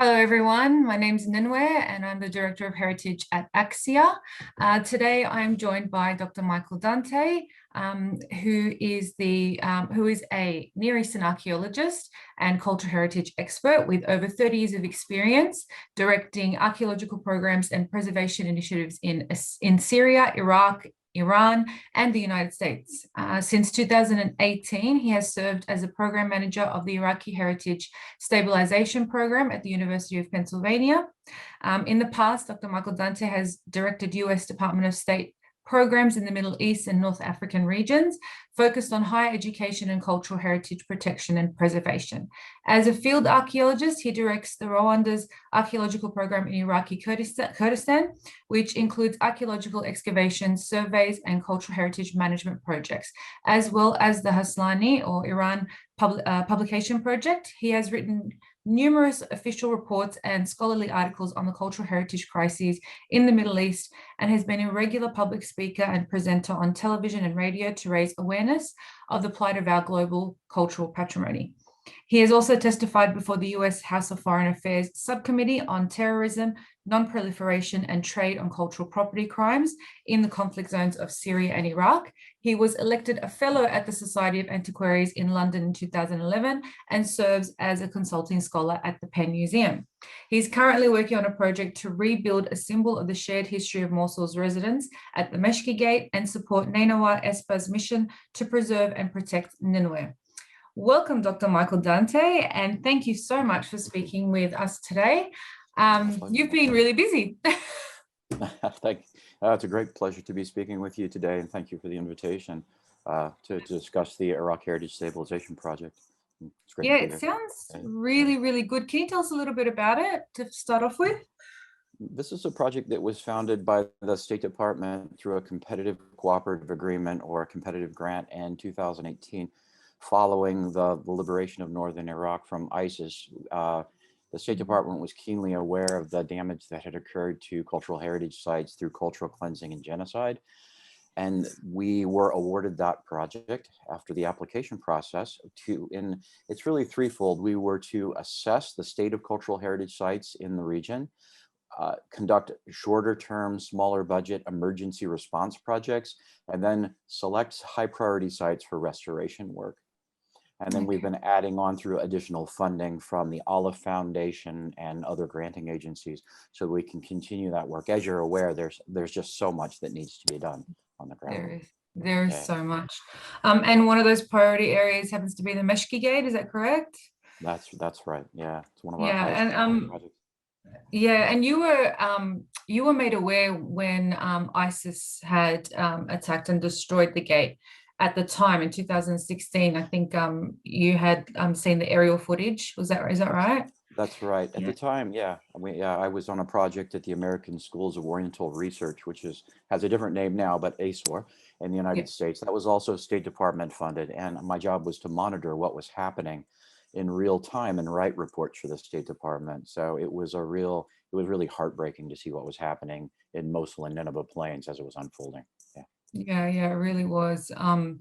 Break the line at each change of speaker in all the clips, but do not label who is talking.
Hello, everyone. My name is Nineveh, and I'm the Director of Heritage at ACSYA. Today, I'm joined by Dr. Michael Danti, who is a Near Eastern archaeologist and cultural heritage expert with over 30 years of experience directing archaeological programs and preservation initiatives in Syria, Iraq, Iran, and the United States. Since 2018, he has served as a program manager of the Iraqi Heritage Stabilization Program at the University of Pennsylvania. In the past, Dr. Michael Danti has directed US Department of State programs in the Middle East and North African regions, focused on higher education and cultural heritage protection and preservation. As a field archaeologist, he directs the Rwanda's archaeological program in Iraqi Kurdistan, which includes archaeological excavations, surveys, and cultural heritage management projects, as well as the Haslani or Iran publication project. He has written numerous official reports and scholarly articles on the cultural heritage crises in the Middle East, and has been a regular public speaker and presenter on television and radio to raise awareness of the plight of our global cultural patrimony. He has also testified before the US House of Foreign Affairs Subcommittee on Terrorism, Non-Proliferation, and Trade on Cultural Property Crimes in the conflict zones of Syria and Iraq. He was elected a fellow at the Society of Antiquaries in London in 2011 and serves as a consulting scholar at the Penn Museum. He's currently working on a project to rebuild a symbol of the shared history of Mosul's residents at the Meshiki Gate and support Nineveh ACSYA's mission to preserve and protect Nineveh. Welcome, Dr. Michael Danti, and thank you so much for speaking with us today. You've been really busy.
Thank you. It's a great pleasure to be speaking with you today, and thank you for the invitation to discuss the Iraq Heritage Stabilization Project. It's great.
Yeah, it sounds really, really good. Can you tell us a little bit about it to start off with?
This is a project that was founded by the State Department through a competitive cooperative agreement or a competitive grant in 2018. Following the liberation of northern Iraq from ISIS, the State Department was keenly aware of the damage that had occurred to cultural heritage sites through cultural cleansing and genocide. And we were awarded that project after the application process and it's really threefold. We were to assess the state of cultural heritage sites in the region, conduct shorter term, smaller budget emergency response projects, and then select high priority sites for restoration work. And then we've been adding on through additional funding from the Olive Foundation and other granting agencies so we can continue that work. As you're aware, there's just so much that needs to be done on the ground.
There is so much. And one of those priority areas happens to be the Meshiki Gate, is that correct?
That's right. Yeah, it's one of our highest projects.
Yeah, and you were made aware when ISIS had attacked and destroyed the gate. At the time in 2016, I think you had seen the aerial footage. Is that right?
That's right. At the time, yeah. I was on a project at the American Schools of Oriental Research, which has a different name now, but ACSYA in the United States. That was also State Department funded, and my job was to monitor what was happening in real time and write reports for the State Department. So it was really heartbreaking to see what was happening in Mosul and Nineveh Plains as it was unfolding.
Yeah, it really was. Like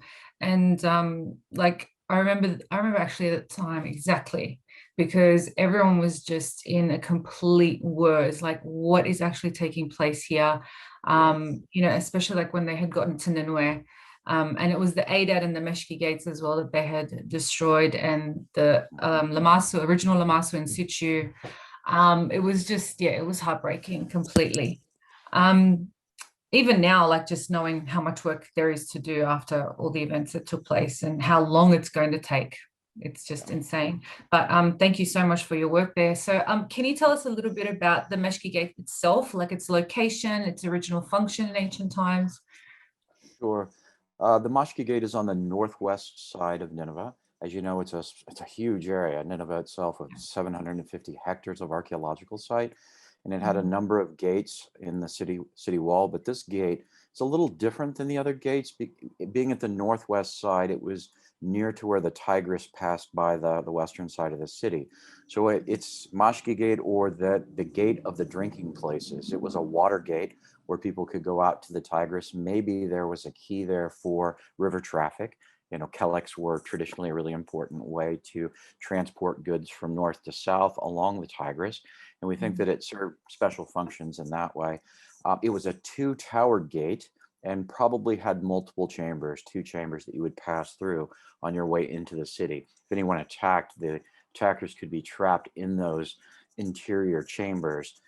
I remember actually at the time exactly, because everyone was just in a complete whir. It's like, what is actually taking place here? Especially like when they had gotten to Nineveh. And it was the Adad and the Meshki gates as well that they had destroyed, and the original Lamasu in situ. It was just, it was heartbreaking completely. Even now, like just knowing how much work there is to do after all the events that took place and how long it's going to take, it's just insane. But thank you so much for your work there. So can you tell us a little bit about the Meshki Gate itself, like its location, its original function in ancient times?
Sure. The Mashki Gate is on the northwest side of Nineveh. As you know, it's a huge area. Nineveh itself with 750 hectares of archaeological site. And it had a number of gates in the city wall, but this gate is a little different than the other gates. Being at the northwest side, it was near to where the Tigris passed by the western side of the city. So it's Mashki Gate, or the gate of the drinking places. It was a water gate where people could go out to the Tigris. Maybe there was a key there for river traffic. Keleks were traditionally a really important way to transport goods from north to south along the Tigris. And we think that it served special functions in that way. It was a two-towered gate and probably had multiple chambers, two chambers that you would pass through on your way into the city. If anyone attacked, the attackers could be trapped in those interior chambers,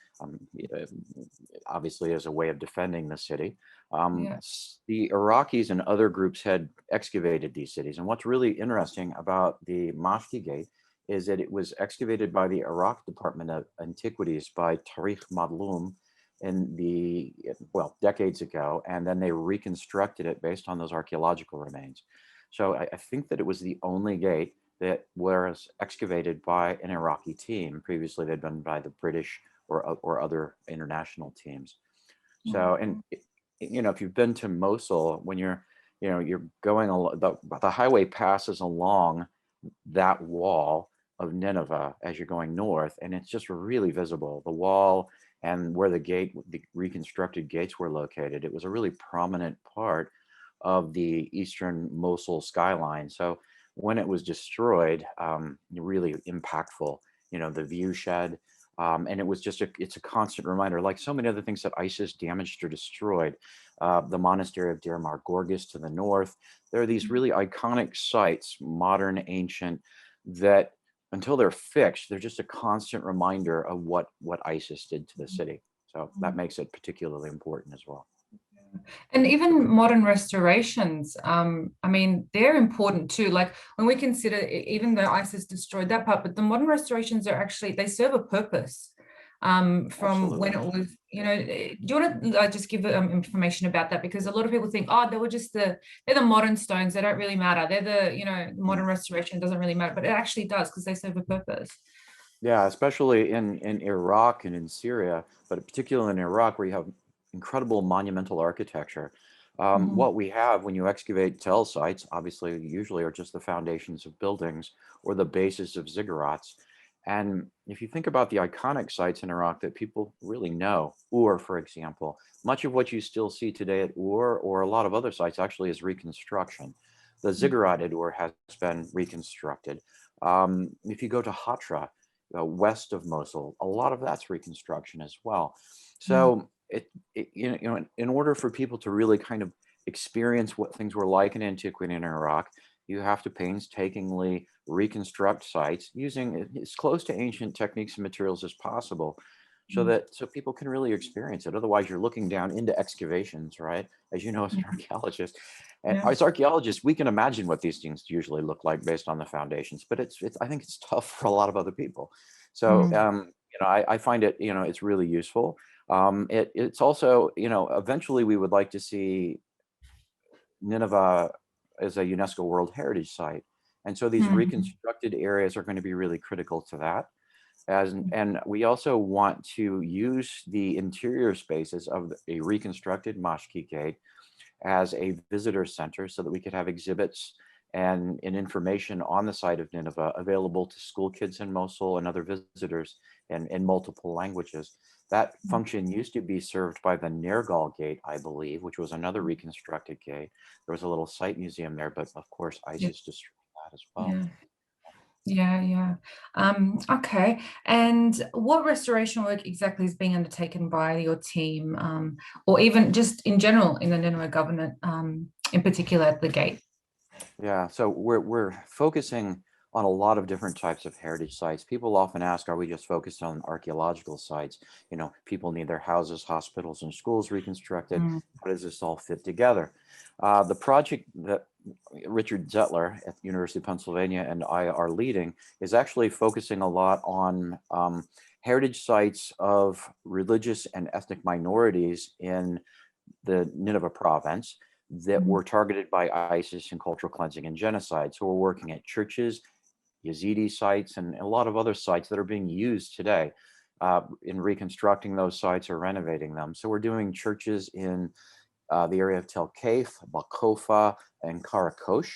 obviously as a way of defending the city. The Iraqis and other groups had excavated these cities. And what's really interesting about the Mashki Gate is that it was excavated by the Iraq Department of Antiquities by Tariq Madloum decades ago, and then they reconstructed it based on those archaeological remains. So I think that it was the only gate that was excavated by an Iraqi team. Previously, they'd been by the British or other international teams. So, and if you've been to Mosul, when you're going along, the highway passes along that wall of Nineveh as you're going north, and it's just really visible. The wall and where the reconstructed gates were located, it was a really prominent part of the eastern Mosul skyline. So when it was destroyed, really impactful, the view shed. And it was it's a constant reminder, like so many other things that ISIS damaged or destroyed. The monastery of Deir Mar Gorges to the north. There are these really iconic sites, modern, ancient, that until they're fixed, they're just a constant reminder of what ISIS did to the city. So that makes it particularly important as well.
And even modern restorations, I mean, they're important too. Like when we consider, even though ISIS destroyed that part, but the modern restorations are actually, they serve a purpose from
Absolutely.
when it was, do you want to just give information about that? Because a lot of people think, oh, they were just they're the modern stones. They don't really matter. They're the, modern restoration doesn't really matter, but it actually does because they serve a purpose.
Yeah, especially in Iraq and in Syria, but particularly in Iraq, where you have incredible monumental architecture. What we have when you excavate tell sites, obviously, usually are just the foundations of buildings or the bases of ziggurats. And if you think about the iconic sites in Iraq that people really know, Ur, for example, much of what you still see today at Ur or a lot of other sites actually is reconstruction. The ziggurat at Ur has been reconstructed. If you go to Hatra, west of Mosul, a lot of that's reconstruction as well. So in order for people to really kind of experience what things were like in antiquity in Iraq, you have to painstakingly reconstruct sites using as close to ancient techniques and materials as possible, so people can really experience it. Otherwise, you're looking down into excavations, right? As you know, as an archaeologist, and as archaeologists, we can imagine what these things usually look like based on the foundations, but I think it's tough for a lot of other people. So, I find it, it's really useful. It's also, eventually we would like to see Nineveh as a UNESCO World Heritage Site. And so these reconstructed areas are going to be really critical to that. And we also want to use the interior spaces of a reconstructed Mashki Gate as a visitor center so that we could have exhibits and information on the site of Nineveh available to school kids in Mosul and other visitors in multiple languages. That function used to be served by the Nergal Gate, I believe, which was another reconstructed gate. There was a little site museum there, but of course ISIS destroyed that as well.
Okay. And what restoration work exactly is being undertaken by your team, or even just in general in the Nineveh government, in particular at the gate?
Yeah, so we're focusing on a lot of different types of heritage sites. People often ask, are we just focused on archaeological sites? People need their houses, hospitals, and schools reconstructed. How does this all fit together? The project that Richard Zettler at the University of Pennsylvania and I are leading is actually focusing a lot on heritage sites of religious and ethnic minorities in the Nineveh province that were targeted by ISIS in cultural cleansing and genocide. So we're working at churches, Yazidi sites, and a lot of other sites that are being used today in reconstructing those sites or renovating them. So we're doing churches in the area of Tel Kaif, Bakofa, and Karakosh.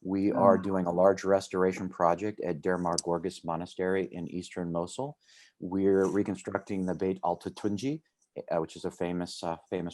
We are doing a large restoration project at Deir Mar Gorges Monastery in eastern Mosul. We're reconstructing the Beit al-Tatunji, which is a famous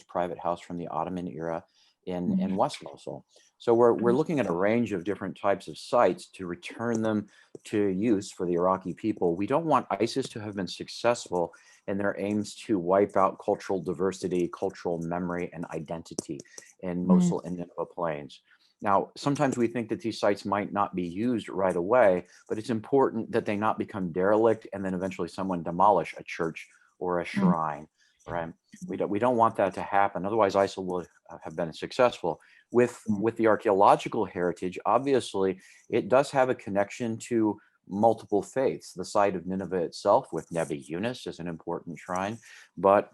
private house from the Ottoman era in West Mosul. So we're looking at a range of different types of sites to return them to use for the Iraqi people. We don't want ISIS to have been successful in their aims to wipe out cultural diversity, cultural memory, and identity in Mosul and Nineveh Plains. Now, sometimes we think that these sites might not be used right away, but it's important that they not become derelict and then eventually someone demolish a church or a shrine, right? We don't want that to happen. Otherwise, ISIL will have been successful. With the archaeological heritage, obviously, it does have a connection to multiple faiths. The site of Nineveh itself with Nebi Yunus is an important shrine, but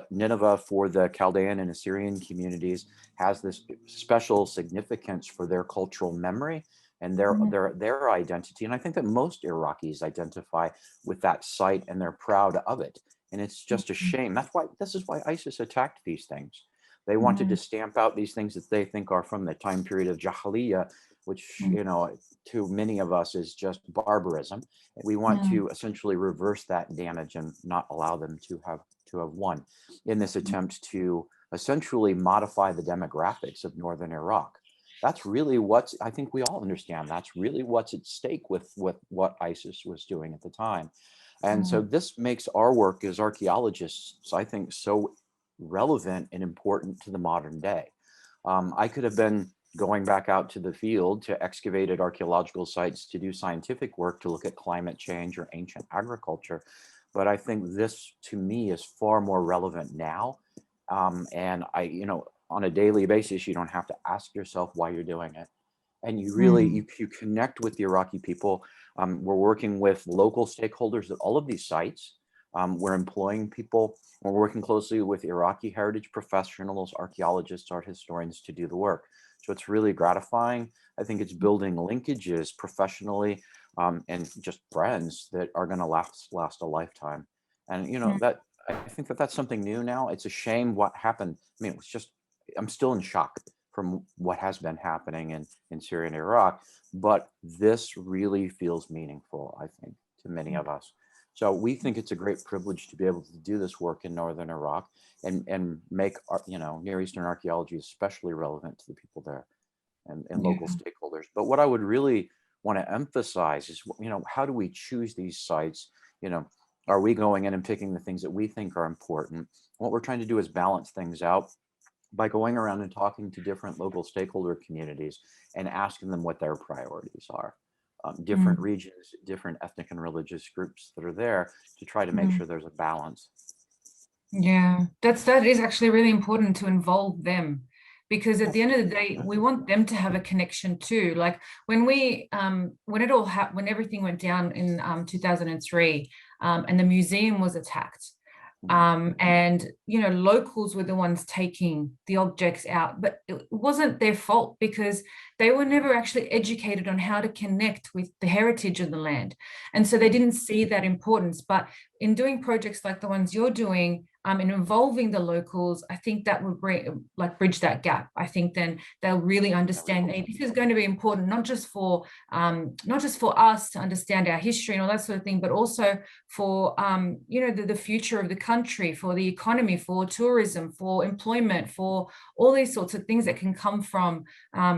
Nineveh for the Chaldean and Assyrian communities has this special significance for their cultural memory and their identity. And I think that most Iraqis identify with that site and they're proud of it. And it's just a shame. This is why ISIS attacked these things. They wanted to stamp out these things that they think are from the time period of Jahiliyyah, which, you know, to many of us is just barbarism. We want to essentially reverse that damage and not allow them to have won in this attempt to essentially modify the demographics of northern Iraq. That's really what's, I think we all understand, that's really what's at stake with what ISIS was doing at the time. And so this makes our work as archaeologists, I think, so relevant and important to the modern day. I could have been going back out to the field to excavated archaeological sites to do scientific work to look at climate change or ancient agriculture. But I think this to me is far more relevant now. And you know, on a daily basis, you don't have to ask yourself why you're doing it. And you really, you connect with the Iraqi people. We're working with local stakeholders at all of these sites. We're employing people. We're working closely with Iraqi heritage professionals, archaeologists, art historians to do the work. So it's really gratifying. I think it's building linkages professionally and just friends that are going to last a lifetime. And you know that I think that that's something new now. It's a shame what happened. I mean, it was just, I'm still in shock from what has been happening in Syria and Iraq, but this really feels meaningful, I think, to many of us. So we think it's a great privilege to be able to do this work in northern Iraq and make our, you know, Near Eastern archaeology especially relevant to the people there and local stakeholders. But what I would really want to emphasize is, you know, how do we choose these sites? You know, are we going in and picking the things that we think are important? What we're trying to do is balance things out by going around and talking to different local stakeholder communities and asking them what their priorities are. Different regions, different ethnic and religious groups that are there to try to make sure there's a balance.
Yeah, that is actually really important to involve them, because at the end of the day, we want them to have a connection too. Like when when everything went down in 2003, and the museum was attacked. And you know, locals were the ones taking the objects out, but it wasn't their fault because they were never actually educated on how to connect with the heritage of the land, and so they didn't see that importance. But in doing projects like the ones you're doing, and involving the locals, I think that would bridge that gap. I think then they'll really understand, hey, this is going to be important, not just for us to understand our history and all that sort of thing, but also for you know, the future of the country, for the economy, for tourism, for employment, for all these sorts of things that can come from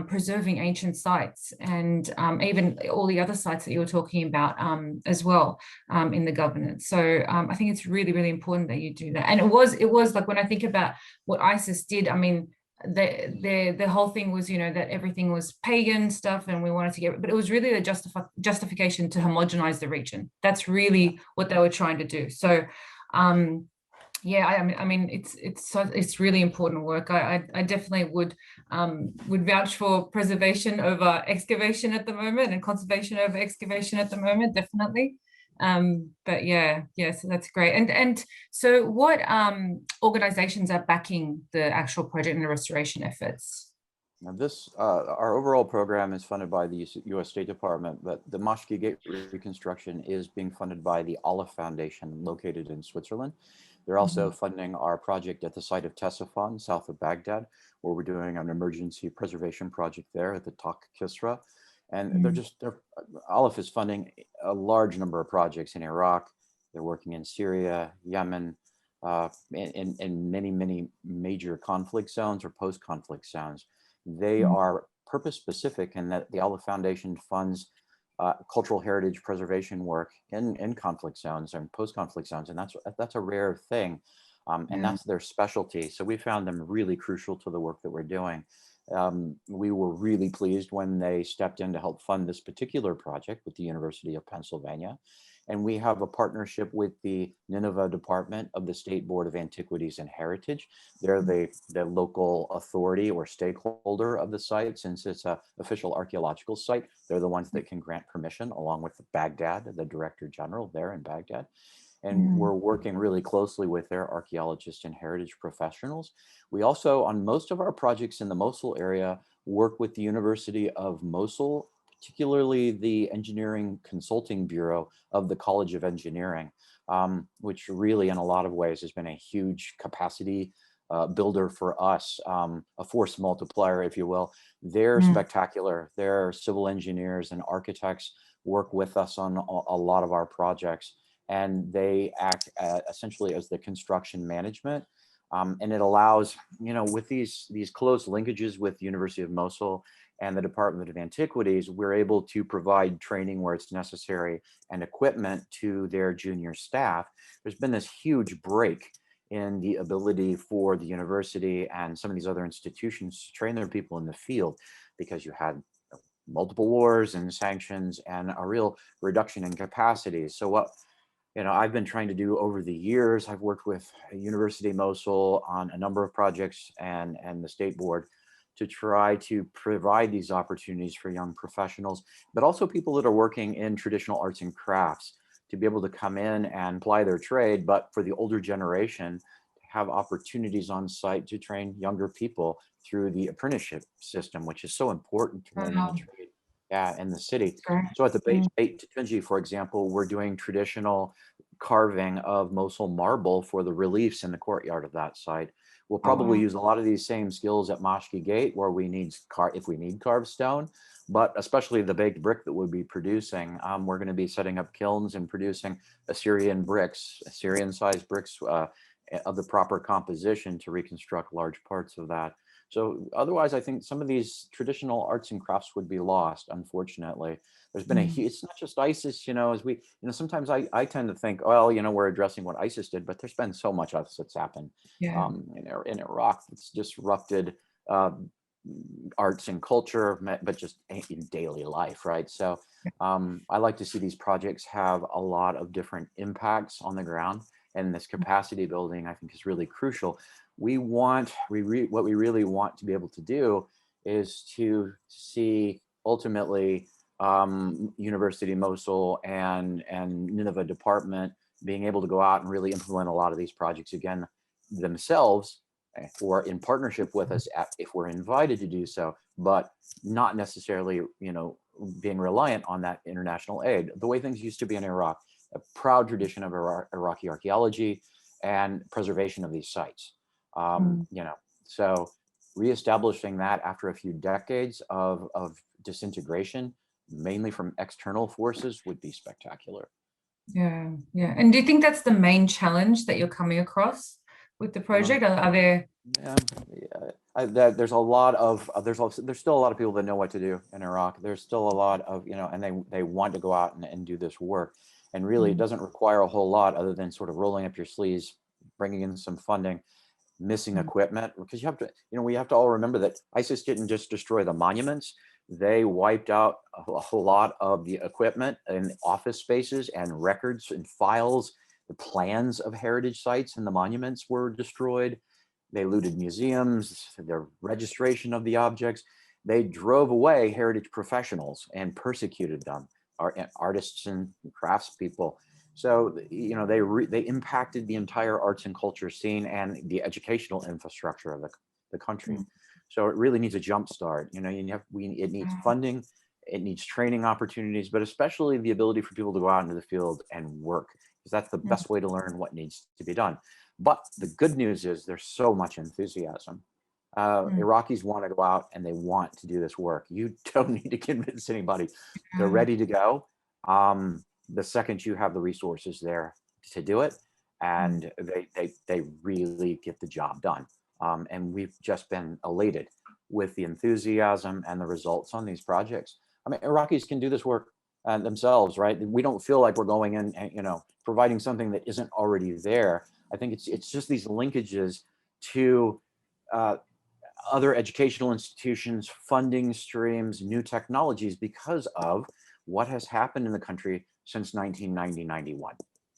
preserving ancient sites, and even all the other sites that you were talking about as well in the governance. So I think it's really, really important that you do that. And it was like, when I think about what ISIS did, I mean, the whole thing was, you know, that everything was pagan stuff and we wanted to get, but it was really a justification to homogenize the region. That's really what they were trying to do. So yeah, I mean, it's really important work. I definitely would vouch for preservation over excavation at the moment, and conservation over excavation at the moment, definitely. But yeah, so that's great. And so what organizations are backing the actual project and the restoration efforts?
Now this, our overall program is funded by the U.S. State Department, but the Mashki Gate reconstruction is being funded by the Olive Foundation located in Switzerland. They're also funding our project at the site of Ctesiphon, south of Baghdad, where we're doing an emergency preservation project there at the Tak Kisra. And Olive is funding a large number of projects in Iraq. They're working in Syria, Yemen, in many, many major conflict zones or post-conflict zones. They are purpose specific in that the Olive Foundation funds cultural heritage preservation work in conflict zones and post-conflict zones, and that's a rare thing, and that's their specialty. So we found them really crucial to the work that we're doing. We were really pleased when they stepped in to help fund this particular project with the University of Pennsylvania. And we have a partnership with the Nineveh Department of the State Board of Antiquities and Heritage. They're the local authority or stakeholder of the site. Since it's an official archaeological site, they're the ones that can grant permission, along with Baghdad, the Director General there in Baghdad. And we're working really closely with their archaeologists and heritage professionals. We also, on most of our projects in the Mosul area, work with the University of Mosul, particularly the Engineering Consulting Bureau of the College of Engineering, which really in a lot of ways has been a huge capacity builder for us, a force multiplier, if you will. They're spectacular. Their civil engineers and architects work with us on a lot of our projects, and they act essentially as the construction management. And it allows, with these close linkages with the University of Mosul and the Department of Antiquities, we're able to provide training where it's necessary and equipment to their junior staff. There's been this huge break in the ability for the university and some of these other institutions to train their people in the field, because you had multiple wars and sanctions and a real reduction in capacity. So what I've been trying to do over the years, I've worked with University of Mosul on a number of projects and the state board to try to provide these opportunities for young professionals, but also people that are working in traditional arts and crafts to be able to come in and ply their trade, but for the older generation, to have opportunities on site to train younger people through the apprenticeship system, which is so important to learning a trade in the city. So at the Beit Tunji, for example, we're doing traditional carving of Mosul marble for the reliefs in the courtyard of that site. We'll probably use a lot of these same skills at Mashki Gate, where we need if we need carved stone, but especially the baked brick that we'll be producing. We're going to be setting up kilns and producing Assyrian sized bricks of the proper composition to reconstruct large parts of that. So otherwise, I think some of these traditional arts and crafts would be lost, unfortunately. There's been it's not just ISIS, as we, sometimes I tend to think, well, we're addressing what ISIS did, but there's been so much else that's happened in Iraq that's disrupted arts and culture, but just in daily life, right? So I like to see these projects have a lot of different impacts on the ground, and this capacity building, I think, is really crucial. What we really want to be able to do is to see ultimately University of Mosul and Nineveh Department being able to go out and really implement a lot of these projects again themselves, or in partnership with us if we're invited to do so, but not necessarily, being reliant on that international aid. The way things used to be in Iraq, a proud tradition of Iraqi archaeology and preservation of these sites. So reestablishing that after a few decades of disintegration, mainly from external forces, would be spectacular.
Yeah. And do you think that's the main challenge that you're coming across with the project? Are there?
There's still a lot of people that know what to do in Iraq. There's still a lot of, and they want to go out and do this work. And really, it doesn't require a whole lot other than sort of rolling up your sleeves, bringing in some funding, missing equipment, because we have to all remember that ISIS didn't just destroy the monuments. They wiped out a whole lot of the equipment and office spaces and records and files. The plans of heritage sites and the monuments were destroyed. They looted museums, their registration of the objects. They drove away heritage professionals and persecuted them, artists and craftspeople. So, they impacted the entire arts and culture scene and the educational infrastructure of the country. So it really needs a jump start. It needs funding, it needs training opportunities, but especially the ability for people to go out into the field and work, because that's the best way to learn what needs to be done. But the good news is there's so much enthusiasm. Iraqis want to go out and they want to do this work. You don't need to convince anybody. They're ready to go. The second you have the resources there to do it, and they really get the job done. And we've just been elated with the enthusiasm and the results on these projects. I mean, Iraqis can do this work themselves, right? We don't feel like we're going in and, providing something that isn't already there. I think it's just these linkages to other educational institutions, funding streams, new technologies, because of what has happened in the country since 1990-91,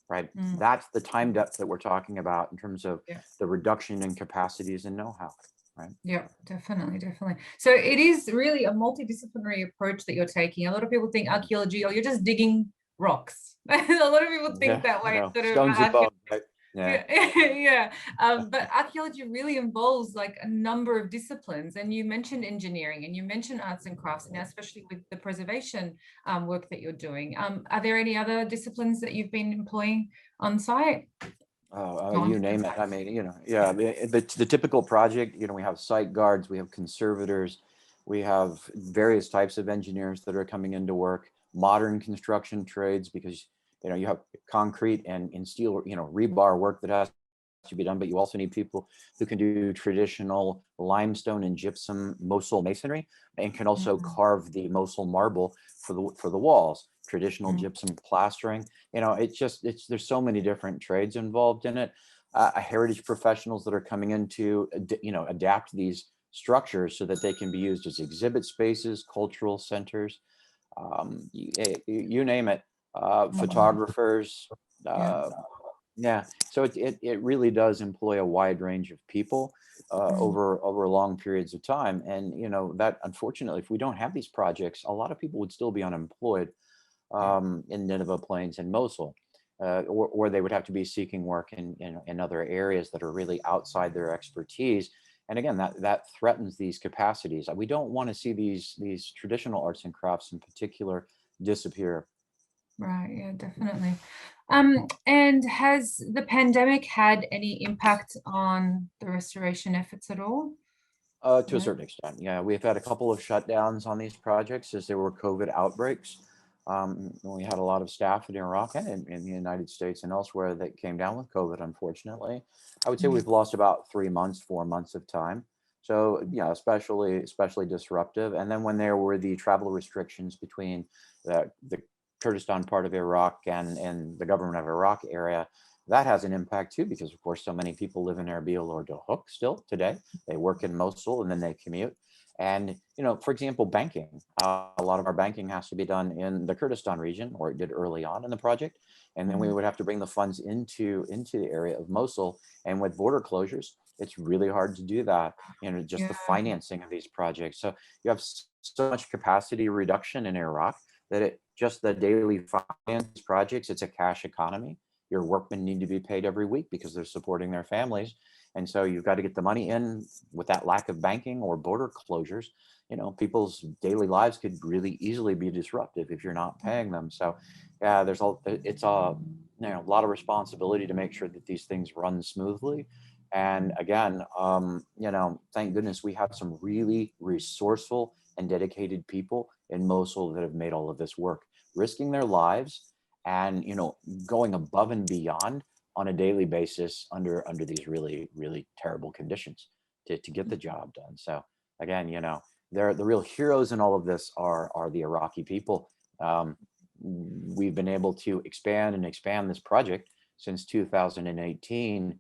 right? That's the time depth that we're talking about in terms of the reduction in capacities and know-how, right?
Yeah, definitely, definitely. So it is really a multidisciplinary approach that you're taking. A lot of people think archaeology, or you're just digging rocks. A lot of people think that way.
No, stones and bones, right?
Yeah. But archaeology really involves like a number of disciplines, and you mentioned engineering and you mentioned arts and crafts, and especially with the preservation work that you're doing. Are there any other disciplines that you've been employing on site?
You name it. I mean, the typical project, we have site guards, we have conservators, we have various types of engineers that are coming into work, modern construction trades, because you have concrete and steel, rebar work that has to be done, but you also need people who can do traditional limestone and gypsum Mosul masonry, and can also carve the Mosul marble for the walls, traditional gypsum plastering. There's so many different trades involved in it. Heritage professionals that are coming in to adapt these structures so that they can be used as exhibit spaces, cultural centers, you name it. Photographers. So it really does employ a wide range of people over long periods of time. And that, unfortunately, if we don't have these projects, a lot of people would still be unemployed in Nineveh Plains and Mosul, or they would have to be seeking work in other areas that are really outside their expertise. And again, that threatens these capacities. We don't want to see these traditional arts and crafts in particular disappear.
Right, yeah, definitely. And has the pandemic had any impact on the restoration efforts at all?
To a certain extent, yeah. We've had a couple of shutdowns on these projects as there were COVID outbreaks. We had a lot of staff in Iraq and in the United States and elsewhere that came down with COVID, unfortunately. I would say we've lost about 3 months, 4 months of time. So, especially disruptive. And then when there were the travel restrictions between the Kurdistan part of Iraq and the government of Iraq area, that has an impact too, because of course so many people live in Erbil or Duhok still today. They work in Mosul and then they commute. And for example, banking, a lot of our banking has to be done in the Kurdistan region, or it did early on in the project, and then we would have to bring the funds into the area of Mosul. And with border closures, it's really hard to do that, just the financing of these projects. So you have so much capacity reduction in Iraq that just the daily finance projects, it's a cash economy. Your workmen need to be paid every week because they're supporting their families. And so you've got to get the money in. With that lack of banking or border closures, people's daily lives could really easily be disrupted if you're not paying them. So yeah, it's a lot of responsibility to make sure that these things run smoothly. And again, thank goodness we have some really resourceful and dedicated people in Mosul that have made all of this work, risking their lives and going above and beyond on a daily basis under these really, really terrible conditions to get the job done. So again, they're the real heroes in all of this are the Iraqi people. We've been able to expand this project since 2018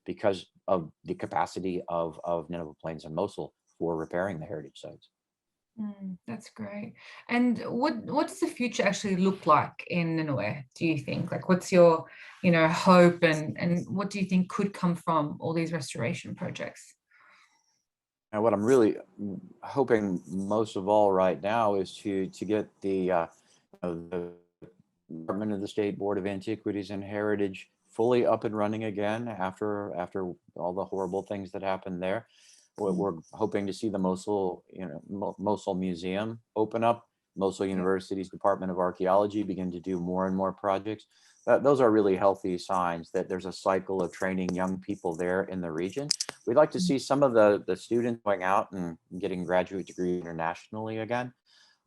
because of the capacity of Nineveh Plains and Mosul for repairing the heritage sites.
That's great. And what does the future actually look like in Nineveh, do you think? Like, what's your, hope and what do you think could come from all these restoration projects?
And what I'm really hoping most of all right now is to get the Department of the State Board of Antiquities and Heritage fully up and running again after all the horrible things that happened there. We're hoping to see the Mosul Museum open up, Mosul University's Department of Archaeology begin to do more and more projects. Those are really healthy signs that there's a cycle of training young people there in the region. We'd like to see some of the students going out and getting graduate degrees internationally again.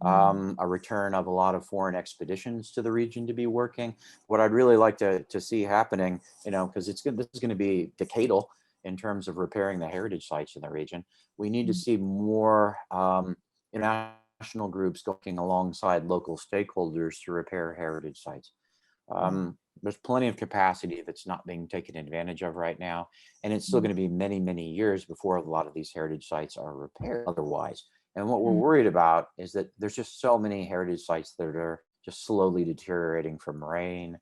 A return of a lot of foreign expeditions to the region to be working. What I'd really like to see happening, because this is going to be decadal, in terms of repairing the heritage sites in the region. We need to see more international groups working alongside local stakeholders to repair heritage sites. There's plenty of capacity that's not being taken advantage of right now, and it's still going to be many, many years before a lot of these heritage sites are repaired otherwise. And what we're worried about is that there's just so many heritage sites that are just slowly deteriorating from rain,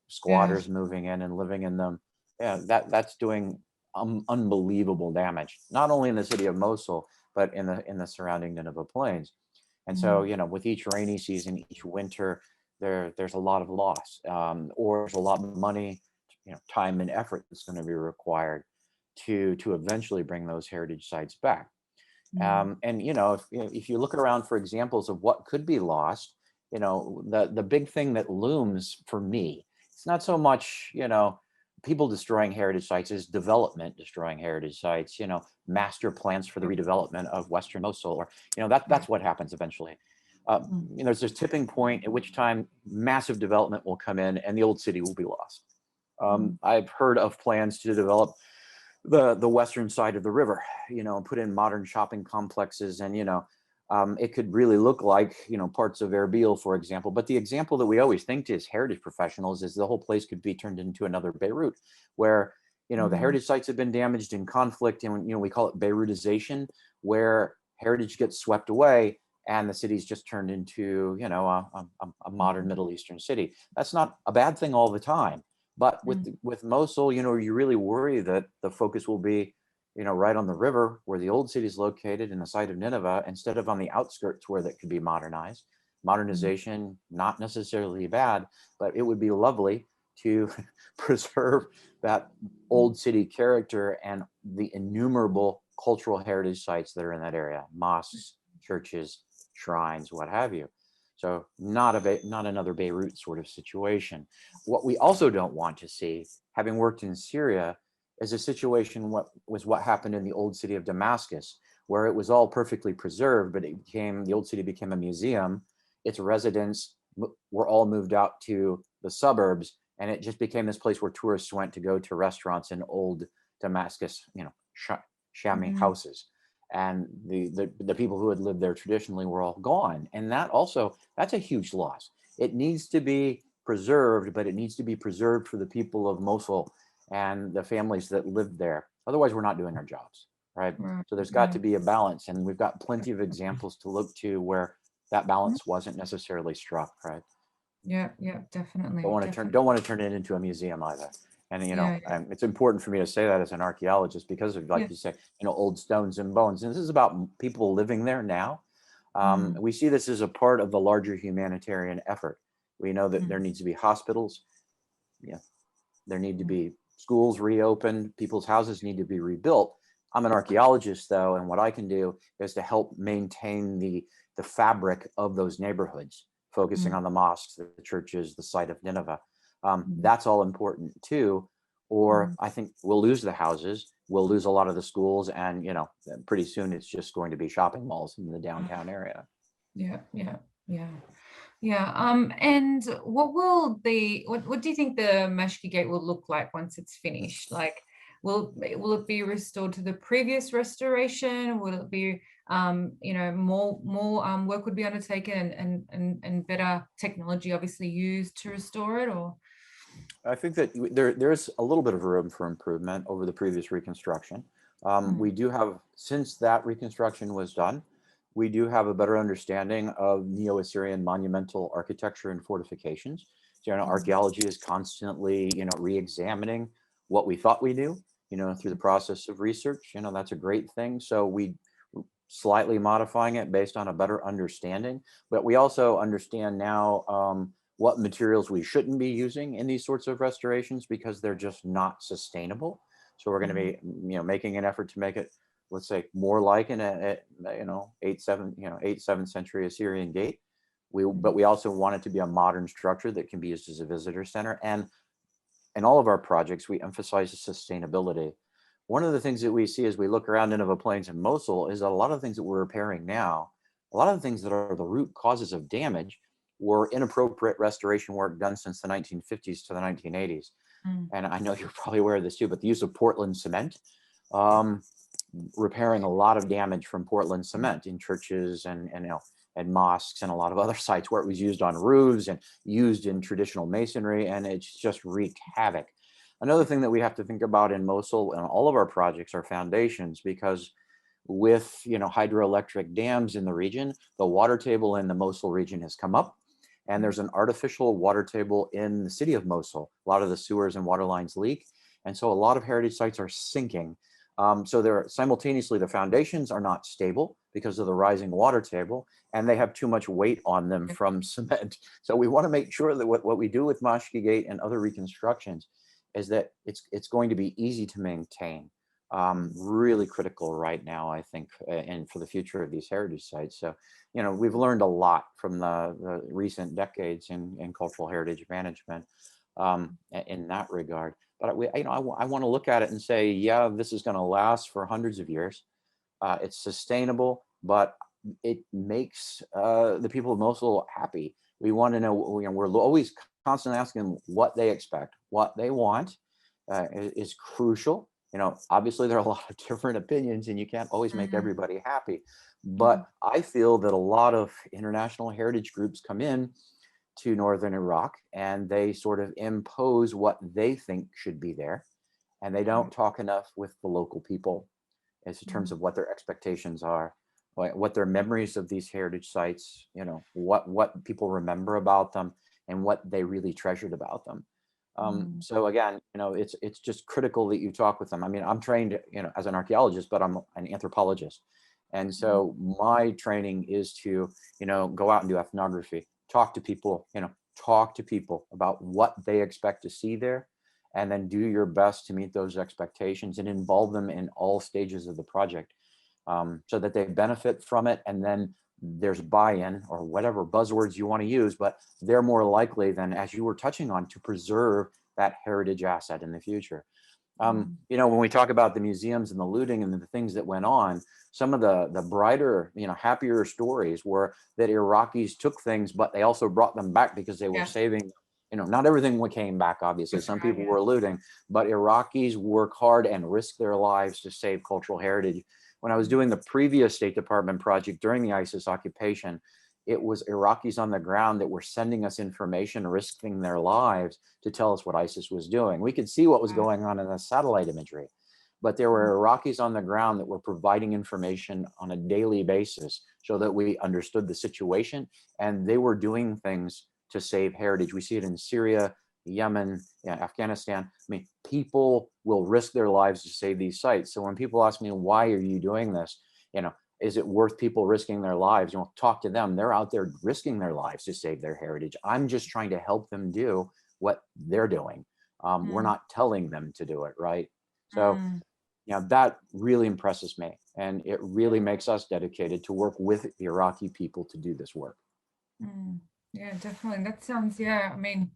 squatters moving in and living in them. Yeah, that's doing unbelievable damage, not only in the city of Mosul, but in the surrounding Nineveh Plains. And so, with each rainy season, each winter, there's a lot of loss, or there's a lot of money, time and effort that's going to be required to eventually bring those heritage sites back. And if you look around for examples of what could be lost, the big thing that looms for me, it's not so much people destroying heritage sites, is development destroying heritage sites. Master plans for the redevelopment of Western Mosul, or that's what happens eventually. There's this tipping point at which time massive development will come in and the old city will be lost. I've heard of plans to develop the western side of the river, put in modern shopping complexes, and it could really look like parts of Erbil, for example. But the example that we always think to as heritage professionals is the whole place could be turned into another Beirut, where the heritage sites have been damaged in conflict, and we call it Beirutization, where heritage gets swept away and the city's just turned into a modern Middle Eastern city. That's not a bad thing all the time. But with Mosul, you really worry that the focus will be, right on the river where the old city is located in the site of Nineveh, instead of on the outskirts where that could be modernized. Modernization, not necessarily bad, but it would be lovely to preserve that old city character and the innumerable cultural heritage sites that are in that area: mosques, churches, shrines, what have you. So not another Beirut sort of situation. What we also don't want to see, having worked in Syria, is a situation what happened in the old city of Damascus, where it was all perfectly preserved, but the old city became a museum. Its residents were all moved out to the suburbs, and it just became this place where tourists went to go to restaurants in old Damascus, shammy houses. And the people who had lived there traditionally were all gone. And that's a huge loss. It needs to be preserved, but it needs to be preserved for the people of Mosul and the families that lived there. Otherwise, we're not doing our jobs, right? So there's got to be a balance, and we've got plenty of examples to look to where that balance wasn't necessarily struck, right?
Yeah, definitely.
Don't want to turn it into a museum either. And it's important for me to say that as an archaeologist, because of, like you say, old stones and bones. And this is about people living there now. We see this as a part of the larger humanitarian effort. We know that there needs to be hospitals. There need to be schools reopened. People's houses need to be rebuilt. I'm an archaeologist, though, and what I can do is to help maintain the fabric of those neighborhoods, focusing on the mosques, the churches, the site of Nineveh. That's all important too, or I think we'll lose the houses, we'll lose a lot of the schools, and pretty soon it's just going to be shopping malls in the downtown area.
And what do you think the Meshiki Gate will look like once it's finished? Like, will it be restored to the previous restoration? Will it be more work would be undertaken and better technology obviously used to restore it? Or
I think that there's a little bit of room for improvement over the previous reconstruction. We do have, since that reconstruction was done, we do have a better understanding of Neo-Assyrian monumental architecture and fortifications. So, archaeology is constantly, re-examining what we thought we knew, through the process of research. That's a great thing. So we slightly modifying it based on a better understanding, but we also understand now what materials we shouldn't be using in these sorts of restorations, because they're just not sustainable. So we're going to be, making an effort to make it, let's say, more like an 8th, 7th century Assyrian gate. But we also want it to be a modern structure that can be used as a visitor center. And in all of our projects, we emphasize the sustainability. One of the things that we see as we look around Nineveh Plains and Mosul is that a lot of things that we're repairing now, a lot of the things that are the root causes of damage, were inappropriate restoration work done since the 1950s to the 1980s. And I know you're probably aware of this too, but the use of Portland cement, repairing a lot of damage from Portland cement in churches and mosques and a lot of other sites where it was used on roofs and used in traditional masonry, and it's just wreaked havoc. Another thing that we have to think about in Mosul and all of our projects are foundations, because with hydroelectric dams in the region, the water table in the Mosul region has come up, and there's an artificial water table in the city of Mosul. A lot of the sewers and water lines leak, and so a lot of heritage sites are sinking. So they're simultaneously, the foundations are not stable because of the rising water table, and they have too much weight on them from cement. So we want to make sure that what we do with Meshiki Gate and other reconstructions is that it's going to be easy to maintain. Really critical right now, I think, and for the future of these heritage sites. So, we've learned a lot from the recent decades in cultural heritage management in that regard. But I want to look at it and say, yeah, this is going to last for hundreds of years. It's sustainable, but it makes the people of Mosul happy. We want to know, we're always constantly asking them what they expect, what they want is crucial. Obviously there are a lot of different opinions and you can't always make everybody happy. But I feel that a lot of international heritage groups come in to northern Iraq and they sort of impose what they think should be there. And they don't talk enough with the local people as in terms of what their expectations are, what their memories of these heritage sites, what people remember about them and what they really treasured about them. So again, it's just critical that you talk with them. I mean, I'm trained, as an archaeologist, but I'm an anthropologist. And so my training is to, go out and do ethnography, talk to people about what they expect to see there, and then do your best to meet those expectations and involve them in all stages of the project, so that they benefit from it. And then there's buy-in, or whatever buzzwords you want to use, but they're more likely than, as you were touching on, to preserve that heritage asset in the future. When we talk about the museums and the looting and the things that went on, some of the brighter, happier stories were that Iraqis took things, but they also brought them back because they were saving. Not everything came back, obviously. Some people were looting, but Iraqis work hard and risk their lives to save cultural heritage. When I was doing the previous State Department project during the ISIS occupation, it was Iraqis on the ground that were sending us information, risking their lives to tell us what ISIS was doing. We could see what was going on in the satellite imagery, but there were Iraqis on the ground that were providing information on a daily basis so that we understood the situation, and they were doing things to save heritage. We see it in Syria, Yemen, Afghanistan. I mean, people will risk their lives to save these sites. So when people ask me, why are you doing this? Is it worth people risking their lives? Talk to them. They're out there risking their lives to save their heritage. I'm just trying to help them do what they're doing. We're not telling them to do it, right? So, that really impresses me. And it really makes us dedicated to work with the Iraqi people to do this work.
Yeah, definitely. That sounds, I mean,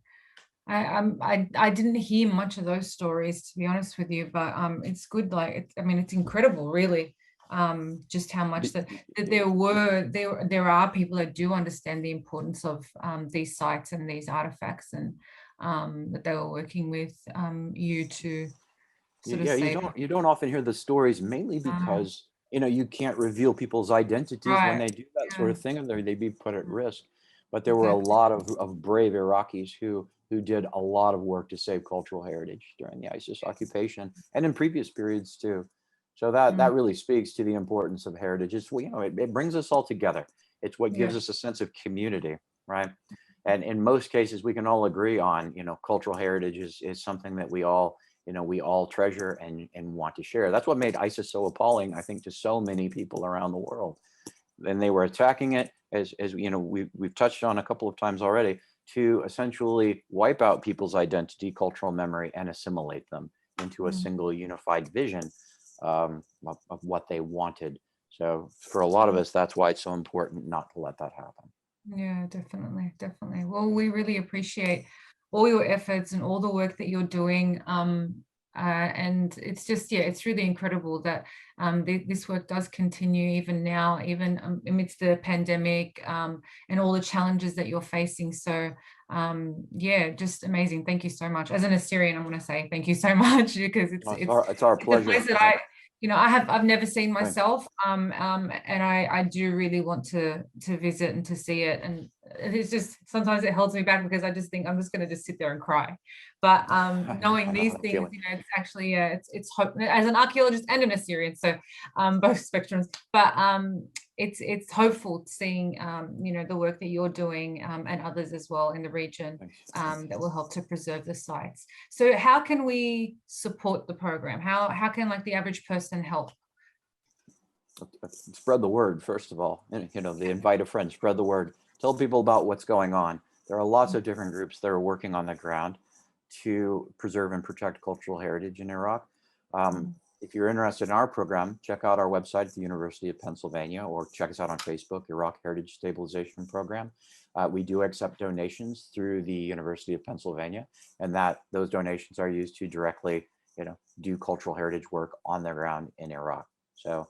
I didn't hear much of those stories, to be honest with you, but it's good. Like, it's incredible, really, just how much that there are people that do understand the importance of these sites and these artifacts, and that they were working with you to sort of save.
You don't often hear the stories, mainly because you can't reveal people's identities when they do that sort of thing, and they'd be put at risk. But there were a lot of brave Iraqis who did a lot of work to save cultural heritage during the ISIS occupation and in previous periods too. So that really speaks to the importance of heritage. It's, it brings us all together. It's what gives us a sense of community, right? And in most cases, we can all agree on, cultural heritage is something that we all treasure and want to share. That's what made ISIS so appalling, I think, to so many people around the world. And they were attacking it, as we've touched on a couple of times already, to essentially wipe out people's identity, cultural memory, and assimilate them into a single unified vision of what they wanted. So for a lot of us, that's why it's so important not to let that happen.
Yeah, definitely. Well, we really appreciate all your efforts and all the work that you're doing. And it's just, it's really incredible that this work does continue even now, even amidst the pandemic and all the challenges that you're facing. So Yeah, just amazing. Thank you so much. As an Assyrian, I want to say thank you so much, because it's
our
it's a
pleasure.
place that I've never seen
Thanks.
myself, and I do really want to visit and to see it. And it's just sometimes it holds me back because I just think I'm just going to just sit there and cry. But knowing these things, it's actually it's hope as an archaeologist and an Assyrian, so both spectrums. But it's hopeful seeing the work that you're doing, and others as well in the region, that will help to preserve the sites. So how can we support the program? How can the average person help?
Spread the word, first of all. They invite a friend, spread the word, tell people about what's going on. There are lots of different groups that are working on the ground to preserve and protect cultural heritage in Iraq. If you're interested in our program, check out our website at the University of Pennsylvania, or check us out on Facebook, Iraq Heritage Stabilization Program. We do accept donations through the University of Pennsylvania, and those donations are used to directly, do cultural heritage work on the ground in Iraq. So,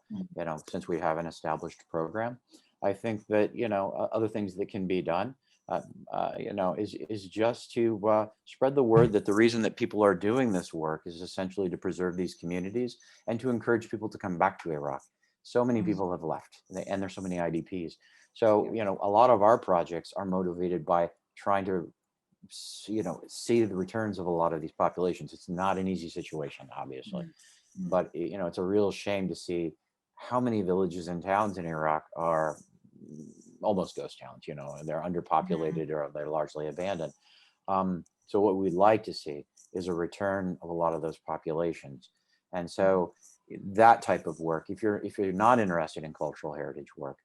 since we have an established program, I think that, other things that can be done, is just to spread the word that the reason that people are doing this work is essentially to preserve these communities and to encourage people to come back to Iraq. So many people have left, and there's so many IDPs. So, a lot of our projects are motivated by trying to, see the returns of a lot of these populations. It's not an easy situation, obviously, but it's a real shame to see how many villages and towns in Iraq are almost ghost towns, they're underpopulated or they're largely abandoned. So what we'd like to see is a return of a lot of those populations. And so that type of work, if you're not interested in cultural heritage work,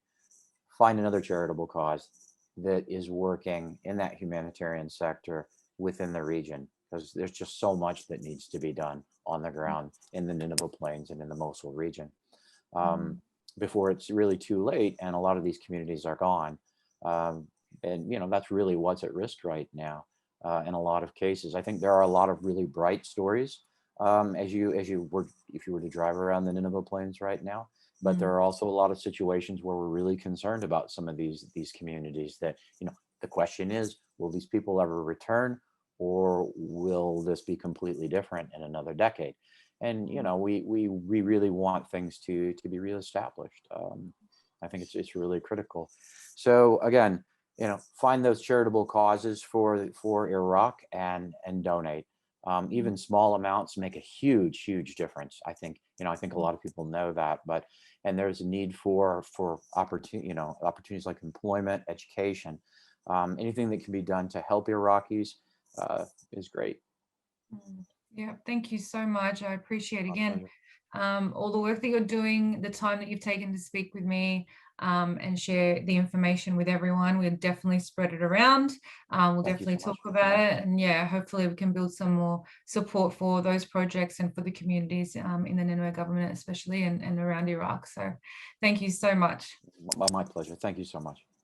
find another charitable cause that is working in that humanitarian sector within the region, because there's just so much that needs to be done on the ground in the Nineveh Plains and in the Mosul region. Before it's really too late and a lot of these communities are gone. And that's really what's at risk right now in a lot of cases. I think there are a lot of really bright stories if you were to drive around the Nineveh Plains right now, but there are also a lot of situations where we're really concerned about some of these communities that, the question is, will these people ever return, or will this be completely different in another decade? And we really want things to be reestablished. I think it's really critical. So again, find those charitable causes for Iraq and donate. Even small amounts make a huge difference. I think a lot of people know that, and there's a need for opportunities like employment, education, anything that can be done to help Iraqis is great.
Yeah, thank you so much. I appreciate again all the work that you're doing, the time that you've taken to speak with me, and share the information with everyone. We'll definitely spread it around. We'll definitely talk about it, and hopefully we can build some more support for those projects and for the communities in the Nineveh government, especially and around Iraq. So thank you so much.
My pleasure. Thank you so much.